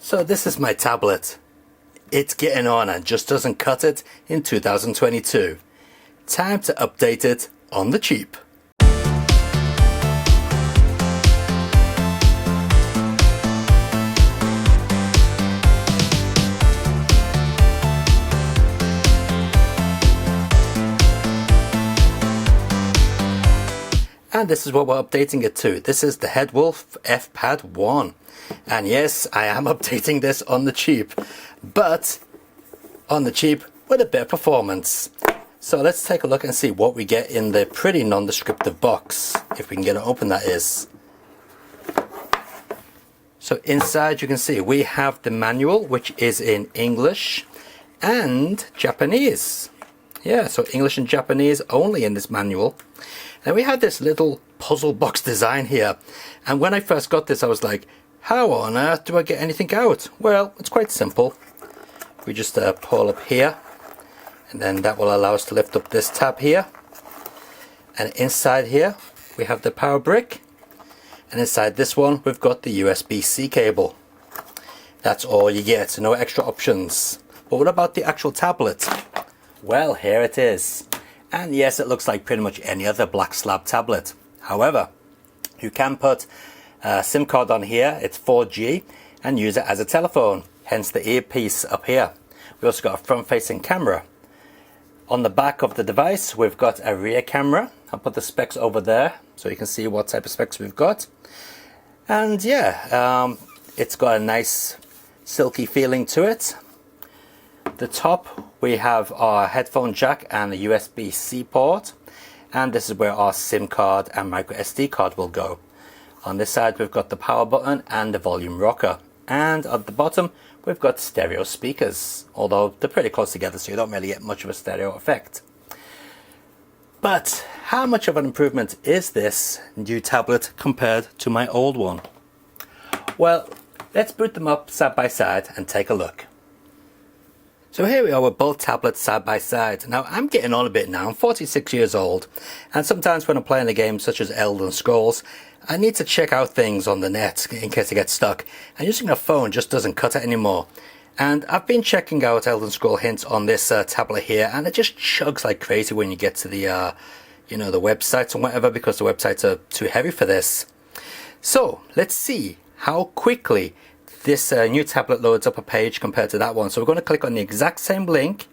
So this is my tablet. It's getting on and just doesn't cut it in 2022. Time to update it on the cheap. And this is what we're updating it to. This is the Headwolf FPad1. And yes, I am updating this on the cheap, but on the cheap with a bit of performance. So let's take a look and see what we get in the pretty non-descriptive box, if we can get it open, that is. So inside you can see we have the manual, which is in English and Japanese. Yeah, so English and Japanese only in this manual. And we have this little puzzle box design here. And when I first got this, I was like, how on earth do I get anything out? Well, it's quite simple. We just pull up here, and then that will allow us to lift up this tab here. And inside here, we have the power brick. And inside this one, we've got the USB-C cable. That's all you get, no extra options. But what about the actual tablet? Well, here it is. And yes, it looks like pretty much any other black slab tablet. However, you can put a SIM card on here, it's 4G, and use it as a telephone, hence the earpiece up here. We also got a front-facing camera. On the back of the device, we've got a rear camera. I'll put the specs over there so you can see what type of specs we've got. And yeah, it's got a nice silky feeling to it. The top, we have our headphone jack and a USB-C port, and this is where our SIM card and micro SD card will go. On this side we've got the power button and the volume rocker, and at the bottom we've got stereo speakers, although they're pretty close together so you don't really get much of a stereo effect. But how much of an improvement is this new tablet compared to my old one? Well, let's boot them up side by side and take a look. So here we are with both tablets side by side. Now I'm getting on a bit now, I'm 46 years old, and sometimes when I'm playing a game such as Elden Scrolls, I need to check out things on the net in case I get stuck, and using a phone just doesn't cut it anymore. And I've been checking out Elden Scroll hints on this tablet here, and it just chugs like crazy when you get to the you know, the websites and whatever, because the websites are too heavy for this. So let's see how quickly this new tablet loads up a page compared to that one. So we're going to click on the exact same link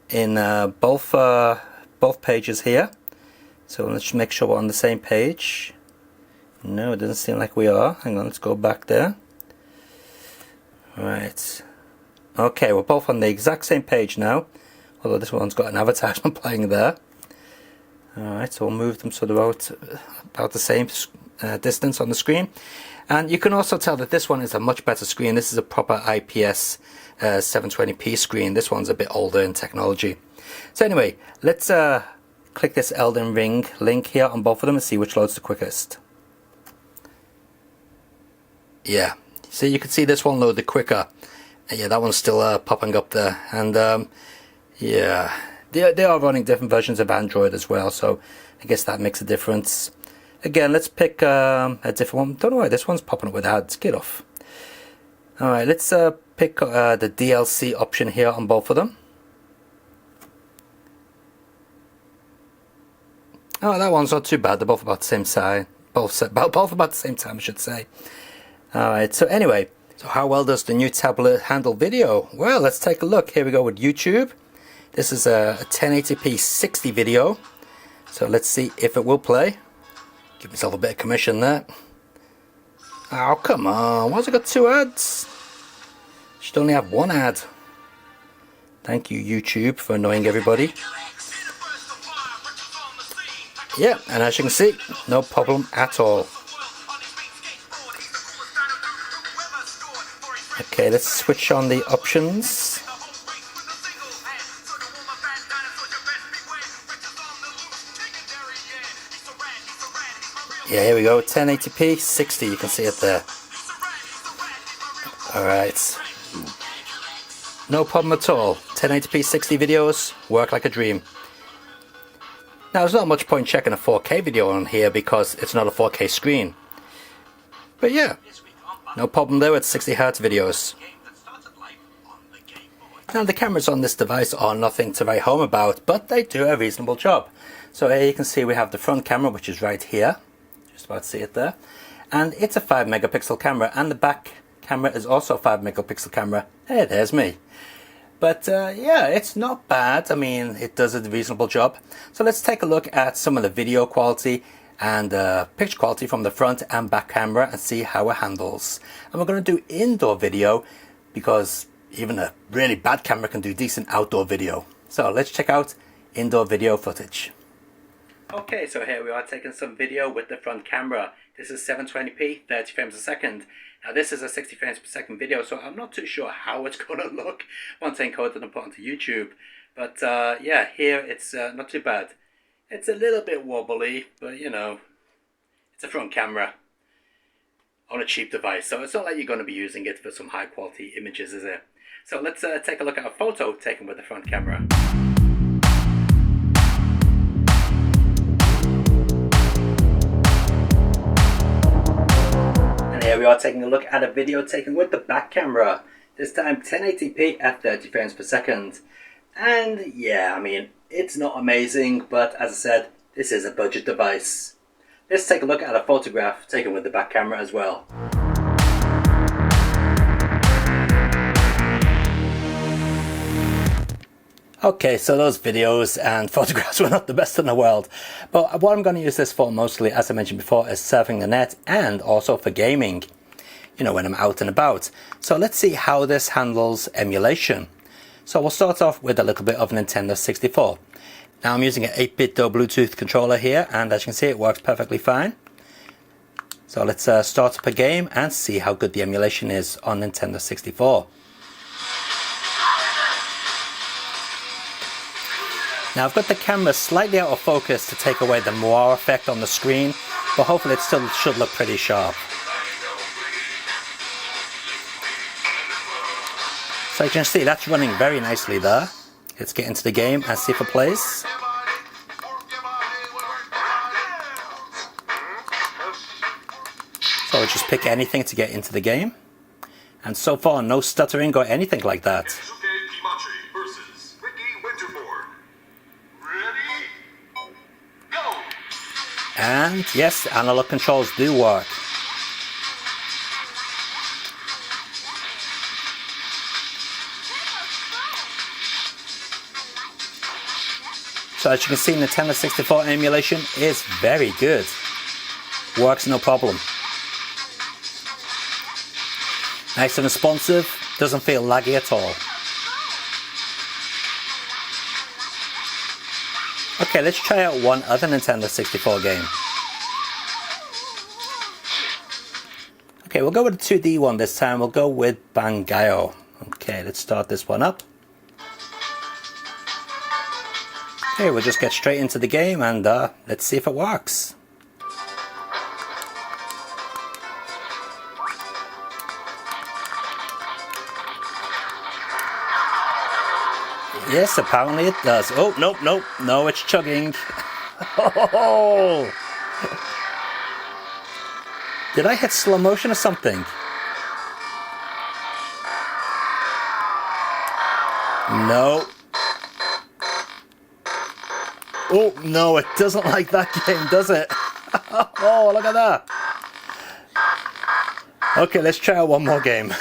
in both pages here. So let's make sure we're on the same page. No, it doesn't seem like we are. Hang on, let's go back there. Right. Okay, we're both on the exact same page now, although this one's got an advertisement playing there. Alright, so we'll move them so they're about the same distance on the screen. And you can also tell that this one is a much better screen. This is a proper IPS 720p screen. This one's a bit older in technology. So anyway, let's click this Elden Ring link here on both of them and see which loads the quickest. Yeah, so you can see this one load the quicker. Yeah, that one's still popping up there. And yeah, they are running different versions of Android as well, so I guess that makes a difference. Again, let's pick a different one. Don't know why this one's popping up with ads. Get off. Alright, let's pick the DLC option here on both of them. Oh, that one's not too bad. They're both about the same size. Both about the same time, I should say. Alright, so anyway, so how well does the new tablet handle video? Well, let's take a look. Here we go with YouTube. This is a 1080p 60 video. So let's see if it will play. Give myself a bit of commission there. Oh, come on. Why's it got two ads? Should only have one ad. Thank you, YouTube, for annoying everybody. Yeah, and as you can see, no problem at all. Okay, let's switch on the options. Yeah, here we go, 1080p, 60, you can see it there. Alright. No problem at all. 1080p 60 videos work like a dream. Now there's not much point checking a 4K video on here because it's not a 4K screen. But yeah, No problem there with 60 Hz videos. Now the cameras on this device are nothing to write home about, but they do a reasonable job. So here you can see we have the front camera, which is right here. Just about to see it there. And it's a 5 megapixel camera, and the back camera is also a 5 megapixel camera. Hey, there's me. But yeah, it's not bad. I mean, it does a reasonable job. So let's take a look at some of the video quality and picture quality from the front and back camera and see how it handles. And we're going to do indoor video because even a really bad camera can do decent outdoor video. So let's check out indoor video footage. Okay, so here we are taking some video with the front camera. This is 720p, 30 frames a second. Now this is a 60 frames per second video, so I'm not too sure how it's going to look once I encode it and put onto YouTube. But yeah, here it's not too bad. It's a little bit wobbly, but you know, it's a front camera on a cheap device, so it's not like you're going to be using it for some high quality images, is it? So let's take a look at a photo taken with the front camera. Here we are taking a look at a video taken with the back camera, this time 1080p at 30 frames per second. And yeah, I mean, it's not amazing, but as I said, this is a budget device. Let's take a look at a photograph taken with the back camera as well. Okay, so those videos and photographs were not the best in the world, but what I'm going to use this for mostly, as I mentioned before, is surfing the net and also for gaming, you know, when I'm out and about. So let's see how this handles emulation. So we'll start off with a little bit of Nintendo 64. Now I'm using an 8-bit Bluetooth controller here, and as you can see it works perfectly fine. So let's start up a game and see how good the emulation is on Nintendo 64. Now I've got the camera slightly out of focus to take away the moire effect on the screen, but hopefully it still should look pretty sharp. So you can see that's running very nicely there. Let's get into the game and see if it plays. So I'll just pick anything to get into the game. And so far no stuttering or anything like that. And yes, analog controls do work. So as you can see, Nintendo 64 emulation is very good. Works no problem. Nice and responsive, doesn't feel laggy at all. Okay, let's try out one other Nintendo 64 game. Okay, we'll go with a 2D one this time. We'll go with Bangai-O. Okay, let's start this one up. Okay, we'll just get straight into the game and let's see if it works. Yes, apparently it does. Oh, nope, nope, no, it's chugging. Oh! Did I hit slow motion or something? No. Oh, no, it doesn't like that game, does it? Oh, look at that. Okay, let's try out one more game.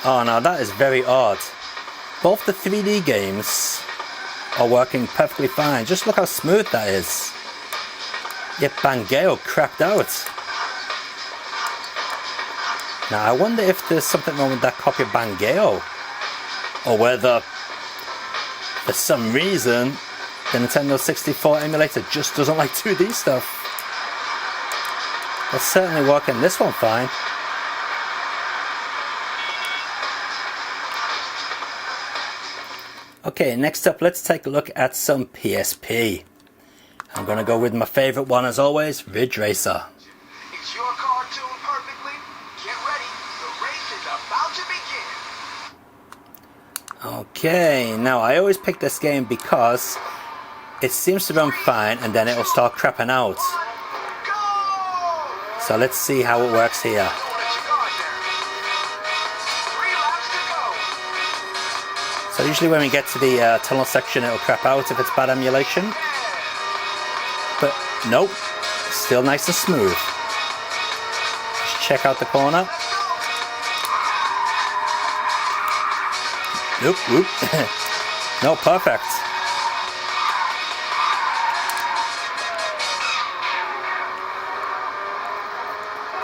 Oh, now that is very odd. Both the 3D games are working perfectly fine. Just look how smooth that is. Yet Bangai-O crapped out. Now I wonder if there's something wrong with that copy of Bangai-O, or whether for some reason the Nintendo 64 emulator just doesn't like 2D stuff. It's certainly working this one fine. Okay, next up let's take a look at some PSP. I'm going to go with my favourite one as always, Ridge Racer. Is your car tuned perfectly? Get ready, the race is about to begin. Okay, now I always pick this game because it seems to run fine and then it'll start crapping out. So let's see how it works here. So usually when we get to the tunnel section it'll crap out if it's bad emulation. But nope, still nice and smooth. Let's check out the corner. Nope, whoop. No, perfect.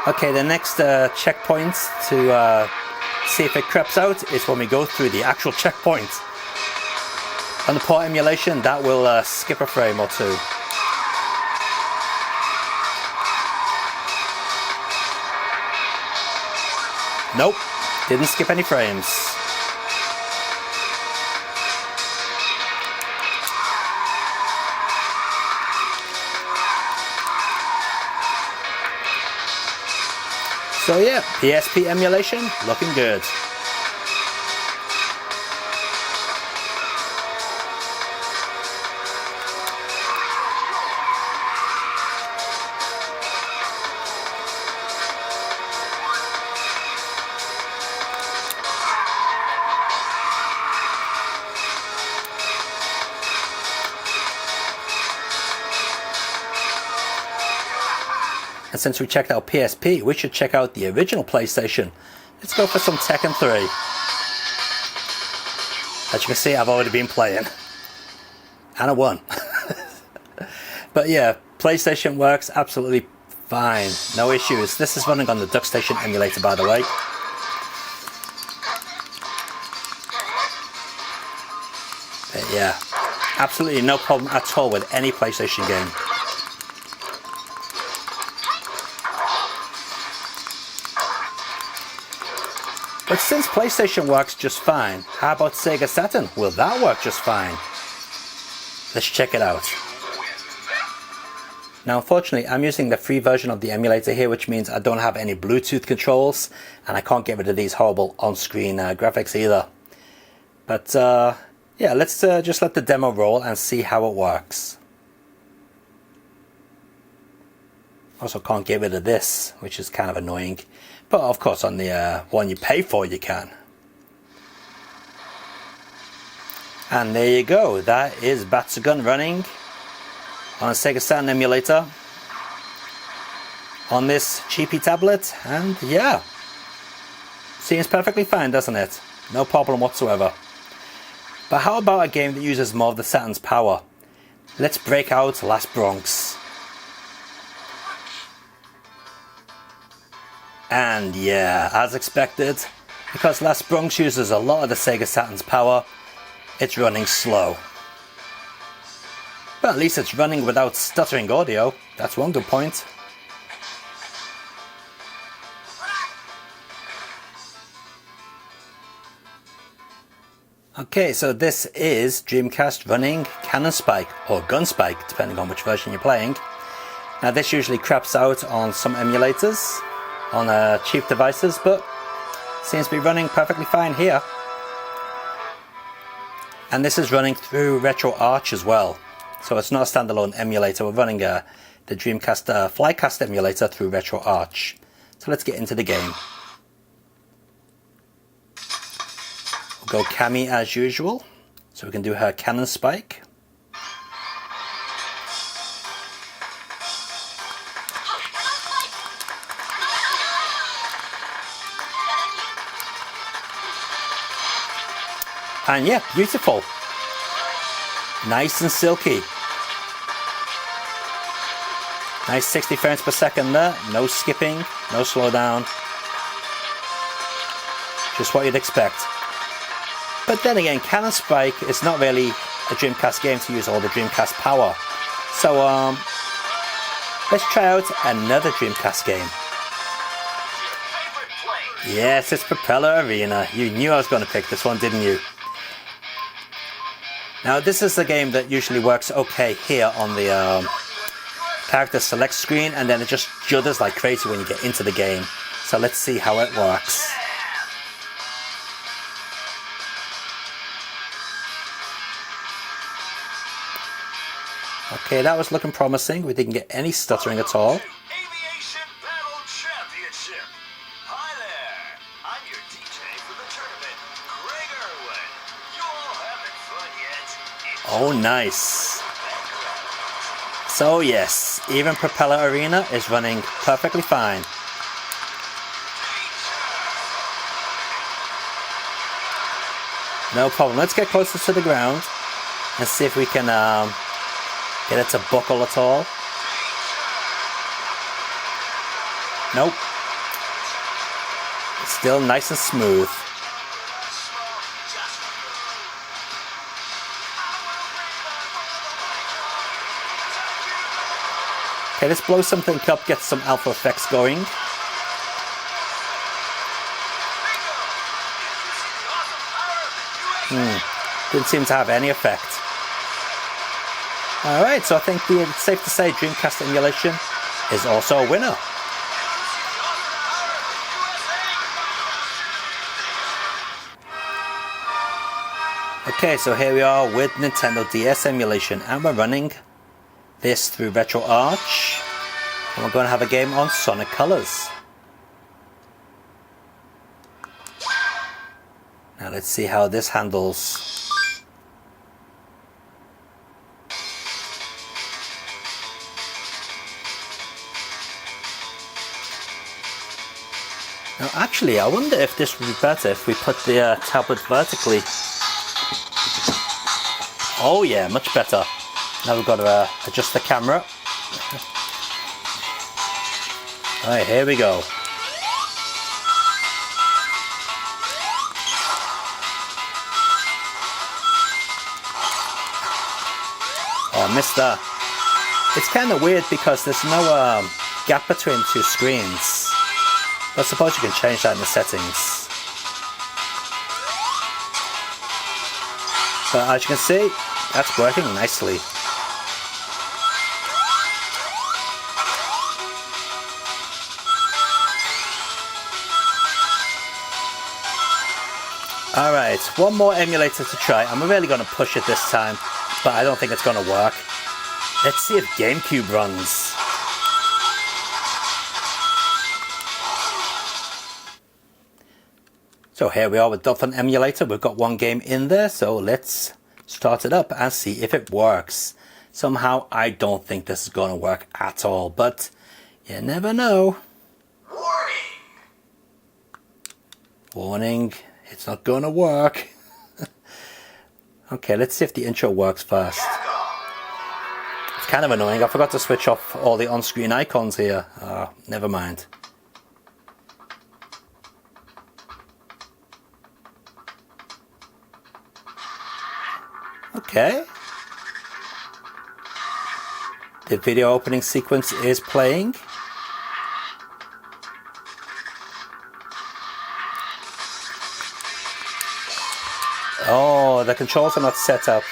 Okay, the next checkpoint to see if it creeps out is when we go through the actual checkpoint. On the port emulation, that will skip a frame or two. Nope, didn't skip any frames. So yeah, PSP emulation looking good. And since we checked out PSP, we should check out the original PlayStation. Let's go for some Tekken 3. As you can see, I've already been playing. And I won. But yeah, PlayStation works absolutely fine. No issues. This is running on the DuckStation emulator, by the way. But yeah, absolutely no problem at all with any PlayStation game. But since PlayStation works just fine, how about Sega Saturn? Will that work just fine? Let's check it out. Now unfortunately I'm using the free version of the emulator here, which means I don't have any Bluetooth controls and I can't get rid of these horrible on-screen graphics either. But yeah, let's just let the demo roll and see how it works. Also can't get rid of this, which is kind of annoying. But of course on the one you pay for you can. And there you go, that is Batsugun running on a Sega Saturn emulator on this cheapy tablet, and yeah, seems perfectly fine, doesn't it? No problem whatsoever. But how about a game that uses more of the Saturn's power? Let's break out Last Bronx. And yeah, as expected, because Last Bronx uses a lot of the Sega Saturn's power, it's running slow. But at least it's running without stuttering audio, that's one good point. Okay, so this is Dreamcast running Cannon Spike, or Gun Spike, depending on which version you're playing. Now this usually craps out on some emulators, on cheap devices, but seems to be running perfectly fine here. And this is running through RetroArch as well, so it's not a standalone emulator. We're running the Dreamcast Flycast emulator through RetroArch. So let's get into the game. We'll go Cammy as usual, so we can do her Cannon Spike. And yeah, beautiful. Nice and silky. Nice 60 frames per second there. No skipping, no slowdown. Just what you'd expect. But then again, Cannon Spike is not really a Dreamcast game to use all the Dreamcast power. So let's try out another Dreamcast game. Yes, it's Propeller Arena. You knew I was going to pick this one, didn't you? Now this is a game that usually works okay here on the character select screen, and then it just judders like crazy when you get into the game. So let's see how it works. Okay, that was looking promising. We didn't get any stuttering at all. Aviation Battle Championship. Hi there. I'm your DJ for the tournament, Greg Irwin. You all having fun yet? Oh, nice. So yes, even Propeller Arena is running perfectly fine. No problem. Let's get closer to the ground and see if we can get it to buckle at all. Nope. It's still nice and smooth. Okay, let's blow something up, get some alpha effects going. Didn't seem to have any effect. Alright, so I think it's safe to say Dreamcast emulation is also a winner. Okay, so here we are with Nintendo DS emulation, and we're running this through RetroArch, and we're going to have a game on Sonic Colors. Now let's see how this handles. Now actually, I wonder if this would be better if we put the tablet vertically. Oh yeah, much better. Now we've got to adjust the camera. Alright, here we go. Oh, I missed that. It's kind of weird because there's no gap between two screens. But I suppose you can change that in the settings. But as you can see, that's working nicely. Alright, one more emulator to try. I'm really going to push it this time, but I don't think it's going to work. Let's see if GameCube runs. So here we are with Dolphin Emulator. We've got one game in there, so let's start it up and see if it works. Somehow I don't think this is going to work at all, but you never know. Warning! Warning, it's not going to work. Okay, let's see if the intro works first. It's kind of annoying. I forgot to switch off all the on-screen icons here. Never mind. Okay. The video opening sequence is playing. Oh, the controls are not set up.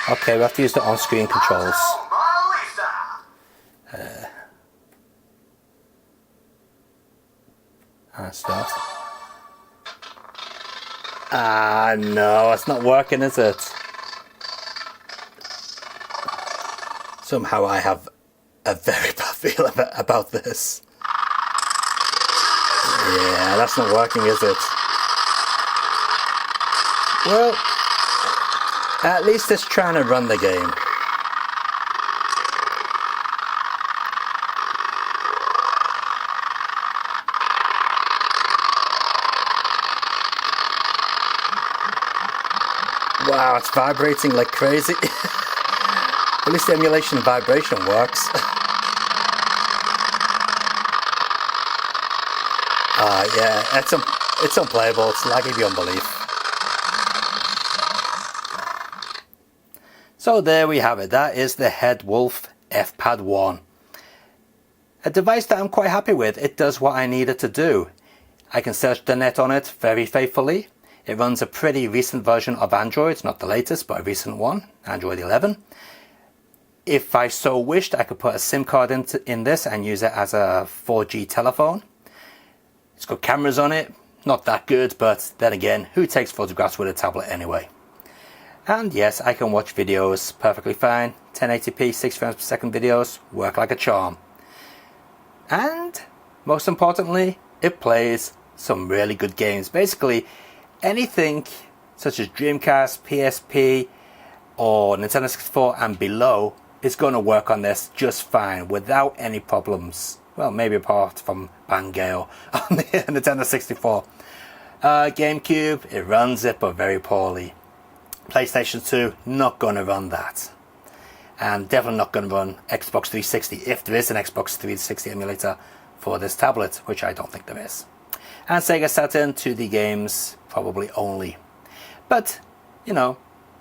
Okay, we have to use the on-screen controls. Start. Ah, no, it's not working, is it? Somehow I have a very bad feeling about this. Yeah, that's not working, is it? Well, at least it's trying to run the game. Wow, it's vibrating like crazy. At least the emulation vibration works. Yeah, it's unplayable. It's laggy beyond belief. So there we have it. That is the Headwolf FPad1. A device that I'm quite happy with. It does what I need it to do. I can search the net on it very faithfully. It runs a pretty recent version of Android, not the latest, but a recent one, Android 11. If I so wished, I could put a SIM card in this and use it as a 4G telephone. It's got cameras on it, not that good, but then again, who takes photographs with a tablet anyway? And yes, I can watch videos perfectly fine. 1080p 60 frames per second videos work like a charm. And most importantly, it plays some really good games. Basically anything such as Dreamcast, PSP or Nintendo 64 and below is going to work on this just fine without any problems. Well, maybe apart from Bangale on the Nintendo 64. GameCube, it runs it but very poorly. PlayStation 2, not going to run that. And definitely not going to run Xbox 360 if there is an Xbox 360 emulator for this tablet, which I don't think there is. And Sega Saturn 2D games, probably only. But, you know,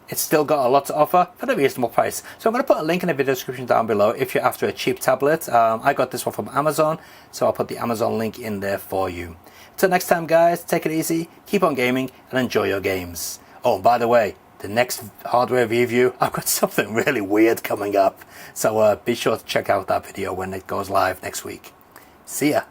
it's still got a lot to offer for a reasonable price. So I'm going to put a link in the video description down below if you're after a cheap tablet. I got this one from Amazon, so I'll put the Amazon link in there for you. Till next time guys, take it easy, keep on gaming and enjoy your games. Oh, and by the way, the next hardware review, I've got something really weird coming up. So be sure to check out that video when it goes live next week. See ya.